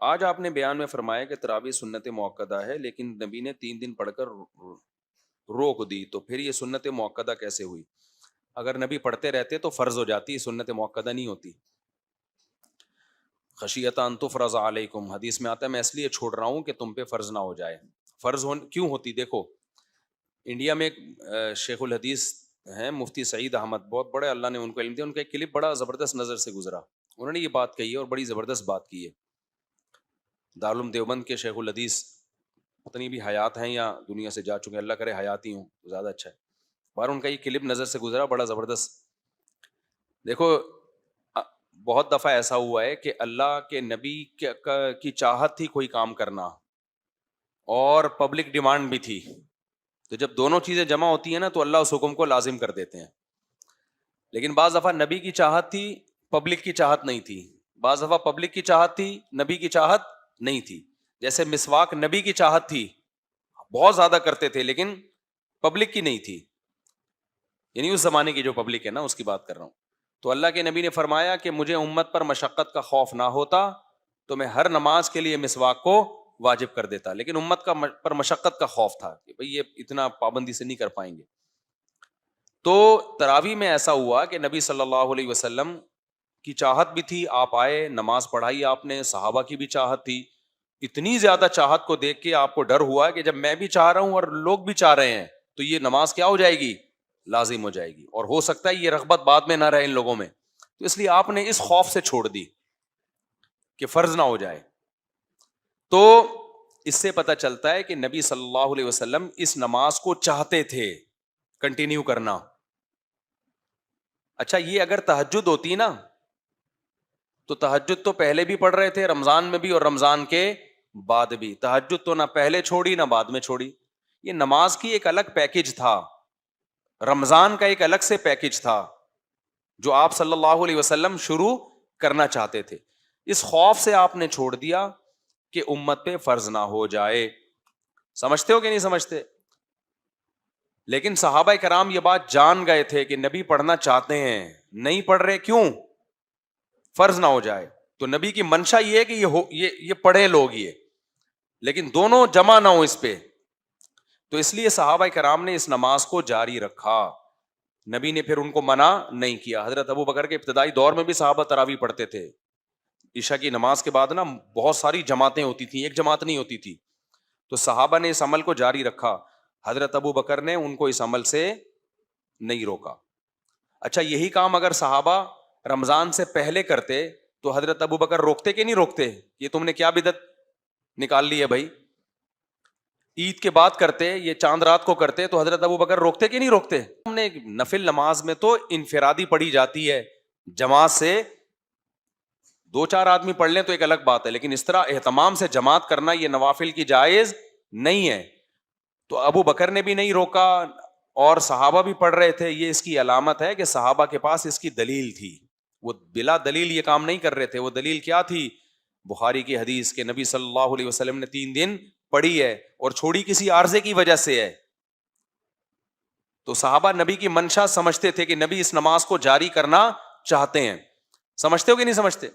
آج آپ نے بیان میں فرمایا کہ تراویح سنت موقدہ ہے، لیکن نبی نے 3 دن پڑھ کر روک دی، تو پھر یہ سنت موقدہ کیسے ہوئی؟ اگر نبی پڑھتے رہتے تو فرض ہو جاتی، سنت موقدہ نہیں ہوتی۔ خشیۃ ان تفرض علیکم، حدیث میں آتا ہے میں اس لیے چھوڑ رہا ہوں کہ تم پہ فرض نہ ہو جائے۔ فرض کیوں ہوتی؟ دیکھو انڈیا میں ایک شیخ الحدیث ہیں مفتی سعید احمد، بہت بڑے، اللہ نے ان کو علم دیا، ان کا ایک کلپ بڑا زبردست نظر سے گزرا، انہوں نے یہ بات کہی ہے اور بڑی زبردست بات کی ہے۔ دارالعلوم دیوبند کے شیخ الحدیث پتہ نہیں بھی حیات ہیں یا دنیا سے جا چکے ہیں، اللہ کرے حیات ہی ہوں تو زیادہ اچھا ہے۔ بار ان کا یہ کلپ نظر سے گزرا بڑا زبردست۔ دیکھو بہت دفعہ ایسا ہوا ہے کہ اللہ کے نبی کی چاہت تھی کوئی کام کرنا اور پبلک ڈیمانڈ بھی تھی، تو جب دونوں چیزیں جمع ہوتی ہیں نا تو اللہ اس حکم کو لازم کر دیتے ہیں۔ لیکن بعض دفعہ نبی کی چاہت تھی، پبلک کی چاہت نہیں تھی، بعض دفعہ پبلک کی چاہت تھی، نبی کی چاہت نہیں تھی۔ جیسے مسواک نبی کی چاہت تھی، بہت زیادہ کرتے تھے، لیکن پبلک کی نہیں تھی، یعنی اس زمانے کی جو پبلک ہے نا اس کی بات کر رہا ہوں۔ تو اللہ کے نبی نے فرمایا کہ مجھے امت پر مشقت کا خوف نہ ہوتا تو میں ہر نماز کے لیے مسواک کو واجب کر دیتا، لیکن امت کا پر مشقت کا خوف تھا کہ بھئی یہ اتنا پابندی سے نہیں کر پائیں گے۔ تو تراویح میں ایسا ہوا کہ نبی صلی اللہ علیہ وسلم کی چاہت بھی تھی، آپ آئے، نماز پڑھائی آپ نے، صحابہ کی بھی چاہت تھی، اتنی زیادہ چاہت کو دیکھ کے آپ کو ڈر ہوا کہ جب میں بھی چاہ رہا ہوں اور لوگ بھی چاہ رہے ہیں تو یہ نماز کیا ہو جائے گی؟ لازم ہو جائے گی، اور ہو سکتا ہے یہ رغبت بعد میں نہ رہے ان لوگوں میں، تو اس لیے آپ نے اس خوف سے چھوڑ دی کہ فرض نہ ہو جائے۔ تو اس سے پتہ چلتا ہے کہ نبی صلی اللہ علیہ وسلم اس نماز کو چاہتے تھے کنٹینیو کرنا۔ اچھا یہ اگر تہجد ہوتی نا تو تہجد تو پہلے بھی پڑھ رہے تھے رمضان میں بھی اور رمضان کے بعد بھی، تہجد تو نہ پہلے چھوڑی نہ بعد میں چھوڑی، یہ نماز کی ایک الگ پیکج تھا، رمضان کا ایک الگ سے پیکج تھا جو آپ صلی اللہ علیہ وسلم شروع کرنا چاہتے تھے۔ اس خوف سے آپ نے چھوڑ دیا کہ امت پہ فرض نہ ہو جائے۔ سمجھتے ہو کہ نہیں سمجھتے؟ لیکن صحابہ کرام یہ بات جان گئے تھے کہ نبی پڑھنا چاہتے ہیں، نہیں پڑھ رہے، کیوں؟ فرض نہ ہو جائے۔ تو نبی کی منشا یہ ہے کہ یہ پڑھے لوگ یہ، لیکن دونوں جمع نہ ہو اس پہ، تو اس لیے صحابہ کرام نے اس نماز کو جاری رکھا، نبی نے پھر ان کو منع نہیں کیا۔ حضرت ابو بکر کے ابتدائی دور میں بھی صحابہ تراویح پڑھتے تھے، عشاء کی نماز کے بعد نا بہت ساری جماعتیں ہوتی تھیں، ایک جماعت نہیں ہوتی تھی، تو صحابہ نے اس عمل کو جاری رکھا، حضرت ابو بکر نے ان کو اس عمل سے نہیں روکا۔ اچھا یہی کام اگر صحابہ رمضان سے پہلے کرتے تو حضرت ابو بکر روکتے کہ نہیں روکتے؟ یہ تم نے کیا بدعت نکال لی ہے بھائی؟ عید کے بعد کرتے، یہ چاند رات کو کرتے تو حضرت ابو بکر روکتے کہ نہیں روکتے؟ ہم نے نفل نماز میں تو انفرادی پڑھی جاتی ہے، جماعت سے 2-4 آدمی پڑھ لیں تو ایک الگ بات ہے، لیکن اس طرح اہتمام سے جماعت کرنا یہ نوافل کی جائز نہیں ہے۔ تو ابو بکر نے بھی نہیں روکا اور صحابہ بھی پڑھ رہے تھے، یہ اس کی علامت ہے کہ صحابہ کے پاس اس کی دلیل تھی، وہ بلا دلیل یہ کام نہیں کر رہے تھے۔ وہ دلیل کیا تھی؟ بخاری کی حدیث کہ نبی صلی اللہ علیہ وسلم نے 3 دن پڑھی ہے اور چھوڑی کسی عارضے کی وجہ سے ہے، تو صحابہ نبی کی منشا سمجھتے تھے کہ نبی اس نماز کو جاری کرنا چاہتے ہیں۔ سمجھتے ہو کہ نہیں سمجھتے؟